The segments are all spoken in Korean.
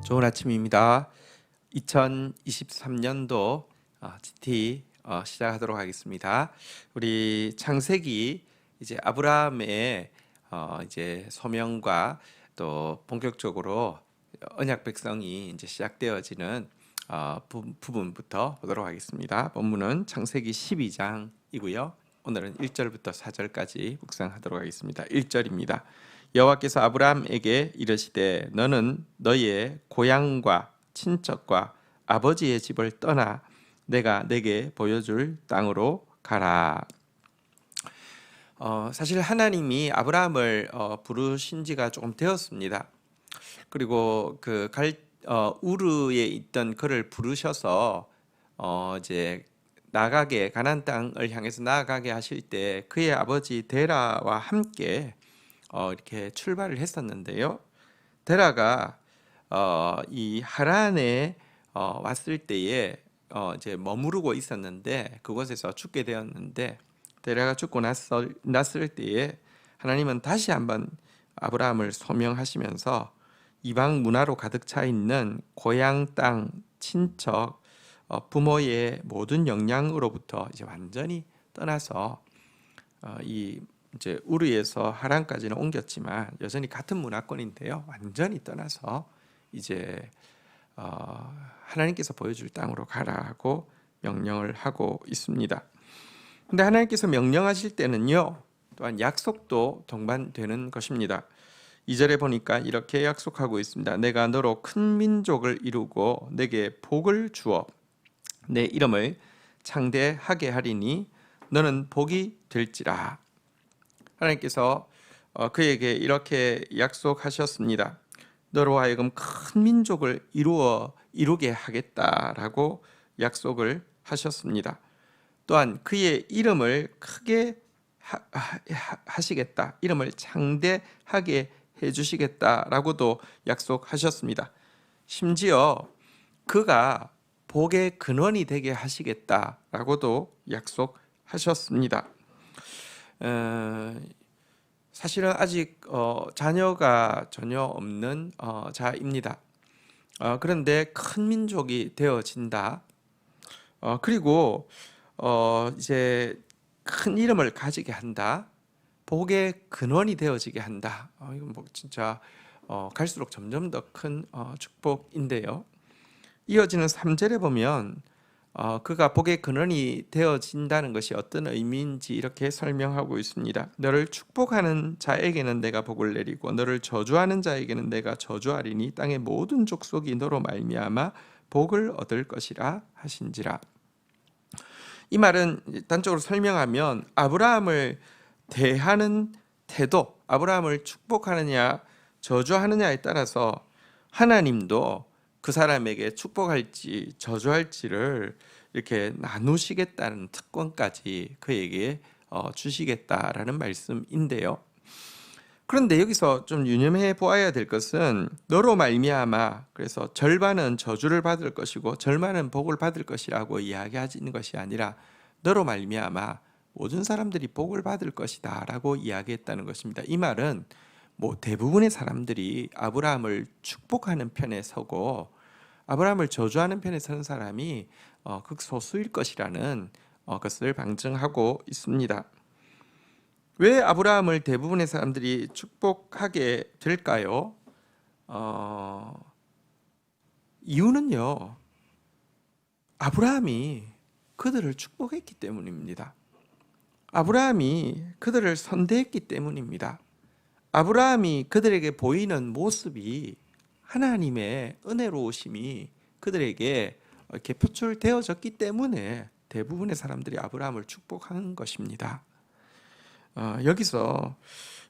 좋은 아침입니다. 2023년도 GT 시작하도록 하겠습니다. 우리 창세기 이제 아브라함의 이제 소명과 또 본격적으로 언약 백성이 이제 시작되어지는 부분부터 보도록 하겠습니다. 본문은 창세기 12장이고요. 오늘은 1절부터 4절까지 묵상하도록 하겠습니다. 1절입니다. 여호와께서 아브라함에게 이르시되 너는 너의 고향과 친척과 아버지의 집을 떠나 내가 내게 보여줄 땅으로 가라. 사실 하나님이 아브라함을 부르신 지가 조금 되었습니다. 그리고 우르에 있던 그를 부르셔서 이제 나가게 가나안 땅을 향해서 나아가게 하실 때 그의 아버지 데라와 함께 이렇게 출발을 했었는데요. 데라가 이 하란에 왔을 때에 이제 머무르고 있었는데 그곳에서 죽게 되었는데 데라가 죽고 났을 때에 하나님은 다시 한번 아브라함을 소명하시면서 이방 문화로 가득 차 있는 고향 땅, 친척, 부모의 모든 영향으로부터 이제 완전히 떠나서 이제 우르에서 하란까지는 옮겼지만 여전히 같은 문화권인데요. 완전히 떠나서 이제 하나님께서 보여줄 땅으로 가라고 명령을 하고 있습니다. 근데 하나님께서 명령하실 때는요, 또한 약속도 동반되는 것입니다. 2절에 보니까 이렇게 약속하고 있습니다. 내가 너로 큰 민족을 이루고 내게 복을 주어 내 이름을 창대하게 하리니 너는 복이 될지라. 하나님께서 그에게 이렇게 약속하셨습니다. 너로 하여금 큰 민족을 이루게 하겠다라고 약속을 하셨습니다. 또한 그의 이름을 크게 하시겠다. 이름을 창대하게 해주시겠다라고도 약속하셨습니다. 심지어 그가 복의 근원이 되게 하시겠다라고도 약속하셨습니다. 사실은 아직 자녀가 전혀 없는 자입니다. 그런데 큰 민족이 되어진다. 그리고 이제 큰 이름을 가지게 한다. 복의 근원이 되어지게 한다. 이건 뭐 진짜 갈수록 점점 더 큰 축복인데요. 이어지는 3절에 보면 그가 복의 근원이 되어진다는 것이 어떤 의미인지 이렇게 설명하고 있습니다. 너를 축복하는 자에게는 내가 복을 내리고 너를 저주하는 자에게는 내가 저주하리니 땅의 모든 족속이 너로 말미암아 복을 얻을 것이라 하신지라. 이 말은 단적으로 설명하면 아브라함을 대하는 태도, 아브라함을 축복하느냐 저주하느냐에 따라서 하나님도 그 사람에게 축복할지 저주할지를 이렇게 나누시겠다는 특권까지 그에게 주시겠다라는 말씀인데요. 그런데 여기서 좀 유념해 보아야 될 것은 너로 말미암아, 그래서 절반은 저주를 받을 것이고 절반은 복을 받을 것이라고 이야기하는 것이 아니라 너로 말미암아 모든 사람들이 복을 받을 것이다 라고 이야기했다는 것입니다. 이 말은 뭐 대부분의 사람들이 아브라함을 축복하는 편에 서고 아브라함을 저주하는 편에 서는 사람이 극소수일 것이라는 것을 방증하고 있습니다. 왜 아브라함을 대부분의 사람들이 축복하게 될까요? 이유는요, 아브라함이 그들을 축복했기 때문입니다. 아브라함이 그들을 선대했기 때문입니다. 아브라함이 그들에게 보이는 모습이 하나님의 은혜로우심이 그들에게 이렇게 표출되어졌기 때문에 대부분의 사람들이 아브라함을 축복한 것입니다. 여기서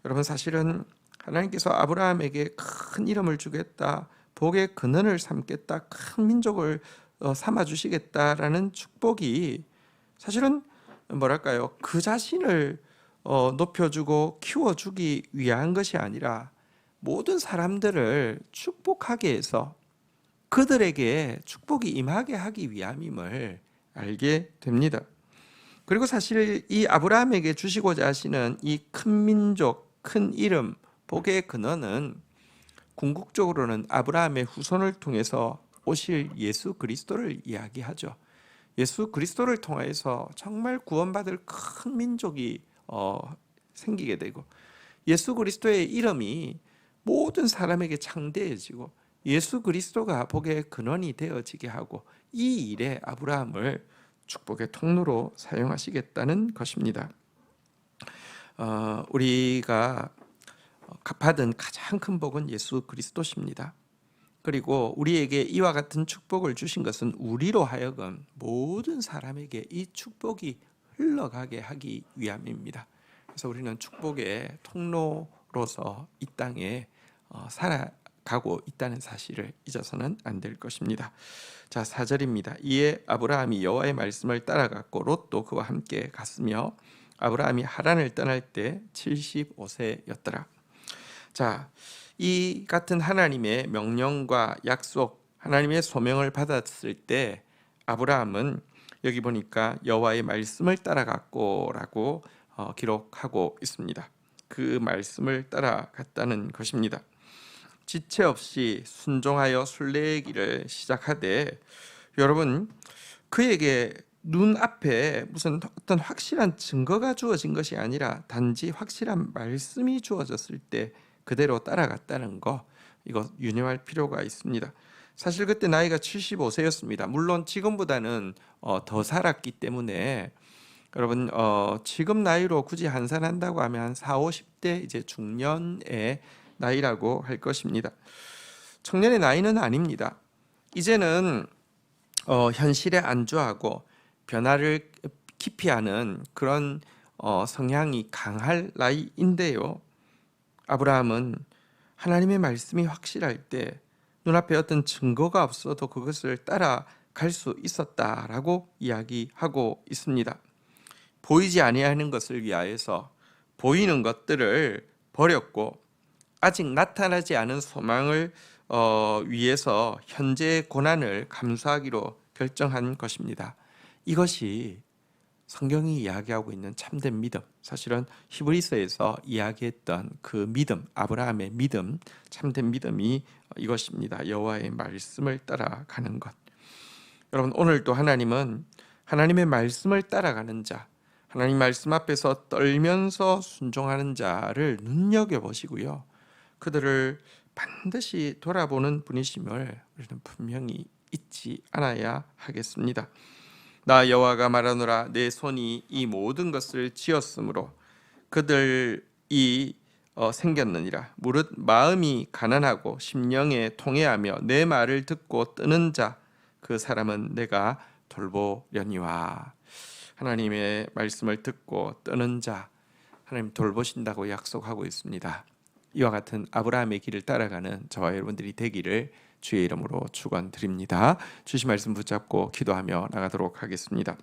여러분 사실은 하나님께서 아브라함에게 큰 이름을 주겠다, 복의 근원을 삼겠다, 큰 민족을 삼아 주시겠다라는 축복이 사실은 뭐랄까요, 그 자신을 높여주고 키워주기 위한 것이 아니라 모든 사람들을 축복하게 해서 그들에게 축복이 임하게 하기 위함임을 알게 됩니다. 그리고 사실 이 아브라함에게 주시고자 하시는 이 큰 민족, 큰 이름, 복의 근원은 궁극적으로는 아브라함의 후손을 통해서 오실 예수 그리스도를 이야기하죠. 예수 그리스도를 통해서 정말 구원받을 큰 민족이 생기게 되고, 예수 그리스도의 이름이 모든 사람에게 창대해지고, 예수 그리스도가 복의 근원이 되어지게 하고, 이 일에 아브라함을 축복의 통로로 사용하시겠다는 것입니다. 우리가 받은 가장 큰 복은 예수 그리스도십니다. 그리고 우리에게 이와 같은 축복을 주신 것은 우리로 하여금 모든 사람에게 이 축복이 흘러가게 하기 위함입니다. 그래서 우리는 축복의 통로로서 이 땅에 살아가고 있다는 사실을 잊어서는 안 될 것입니다. 자, 4절입니다. 이에 아브라함이 여호와의 말씀을 따라갔고 롯도 그와 함께 갔으며 아브라함이 하란을 떠날 때 75세였더라. 자, 이 같은 하나님의 명령과 약속, 하나님의 소명을 받았을 때 아브라함은 여기 보니까 여호와의 말씀을 따라갔고라고 기록하고 있습니다. 그 말씀을 따라갔다는 것입니다. 지체 없이 순종하여 순례의 길을 시작하되, 여러분, 그에게 눈앞에 무슨 어떤 확실한 증거가 주어진 것이 아니라 단지 확실한 말씀이 주어졌을 때 그대로 따라갔다는 거, 이거 유념할 필요가 있습니다. 사실 그때 나이가 75세였습니다. 물론 지금보다는 더 살았기 때문에, 여러분, 지금 나이로 굳이 한산한다고 하면 한 4, 50대 이제 중년의 나이라고 할 것입니다. 청년의 나이는 아닙니다. 이제는 현실에 안주하고 변화를 기피하는 그런 성향이 강할 나이인데요. 아브라함은 하나님의 말씀이 확실할 때 눈앞에 어떤 증거가 없어도 그것을 따라갈 수 있었다라고 이야기하고 있습니다. 보이지 아니하는 것을 위하여서 보이는 것들을 버렸고, 아직 나타나지 않은 소망을 위해서 현재의 고난을 감수하기로 결정한 것입니다. 이것이 성경이 이야기하고 있는 참된 믿음, 사실은 히브리서에서 이야기했던 그 믿음, 아브라함의 믿음, 참된 믿음이 이것입니다. 여호와의 말씀을 따라가는 것. 여러분, 오늘도 하나님은 하나님의 말씀을 따라가는 자, 하나님 말씀 앞에서 떨면서 순종하는 자를 눈여겨보시고요, 그들을 반드시 돌아보는 분이심을 우리는 분명히 잊지 않아야 하겠습니다. 나 여호와가 말하노라, 내 손이 이 모든 것을 지었으므로 그들이 생겼느니라. 무릇 마음이 가난하고 심령에 통회하며 내 말을 듣고 뜨는 자, 그 사람은 내가 돌보려니와. 하나님의 말씀을 듣고 뜨는 자, 하나님 돌보신다고 약속하고 있습니다. 이와 같은 아브라함의 길을 따라가는 저와 여러분들이 되기를 주의 이름으로 축원드립니다. 주신 말씀 붙잡고 기도하며 나가도록 하겠습니다.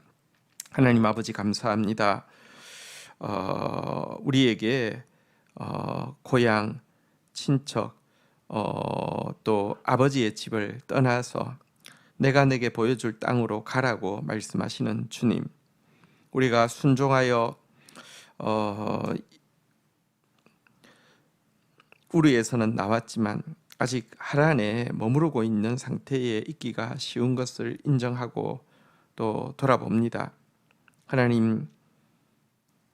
하나님 아버지, 감사합니다. 우리에게 고향, 친척, 또 아버지의 집을 떠나서 내가 내게 보여줄 땅으로 가라고 말씀하시는 주님, 우리가 순종하여 우르에서는 나왔지만 아직 하란에 머무르고 있는 상태에 있기가 쉬운 것을 인정하고 또 돌아봅니다. 하나님,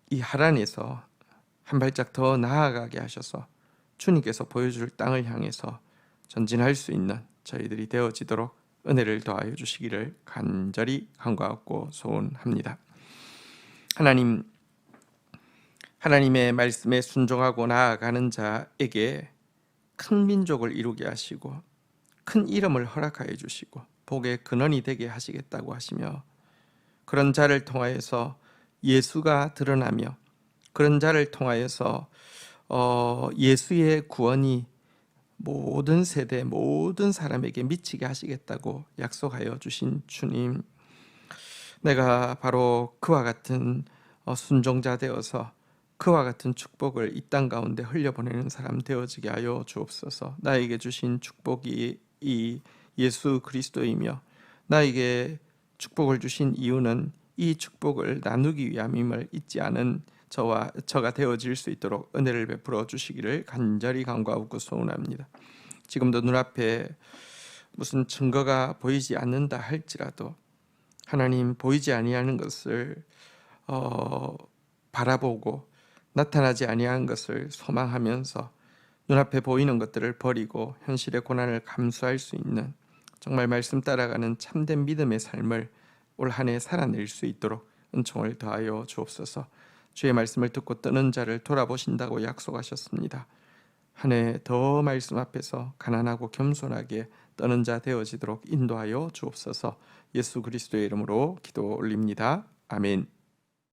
이 하란에서 한 발짝 더 나아가게 하셔서 주님께서 보여줄 땅을 향해서 전진할 수 있는 저희들이 되어지도록 은혜를 더하여 주시기를 간절히 간구하고 소원합니다. 하나님, 하나님의 말씀에 순종하고 나아가는 자에게 큰 민족을 이루게 하시고 큰 이름을 허락하여 주시고 복의 근원이 되게 하시겠다고 하시며, 그런 자를 통하여서 예수가 드러나며 그런 자를 통하여서 예수의 구원이 모든 세대 모든 사람에게 미치게 하시겠다고 약속하여 주신 주님, 내가 바로 그와 같은 순종자 되어서 그와 같은 축복을 이 땅 가운데 흘려보내는 사람 되어지게 하여 주옵소서. 나에게 주신 축복이 이 예수 그리스도이며 나에게 축복을 주신 이유는 이 축복을 나누기 위함임을 잊지 않은 저가 되어질 수 있도록 은혜를 베풀어 주시기를 간절히 간구하고 소원합니다. 지금도 눈앞에 무슨 증거가 보이지 않는다 할지라도 하나님 보이지 아니하는 것을 바라보고 나타나지 아니한 것을 소망하면서 눈앞에 보이는 것들을 버리고 현실의 고난을 감수할 수 있는 정말 말씀 따라가는 참된 믿음의 삶을 올 한 해 살아낼 수 있도록 은총을 더하여 주옵소서. 주의 말씀을 듣고 뜨는 자를 돌아보신다고 약속하셨습니다. 한 해 더 말씀 앞에서 가난하고 겸손하게 떠는 자 되어지도록 인도하여 주옵소서. 예수 그리스도의 이름으로 기도 올립니다. 아멘.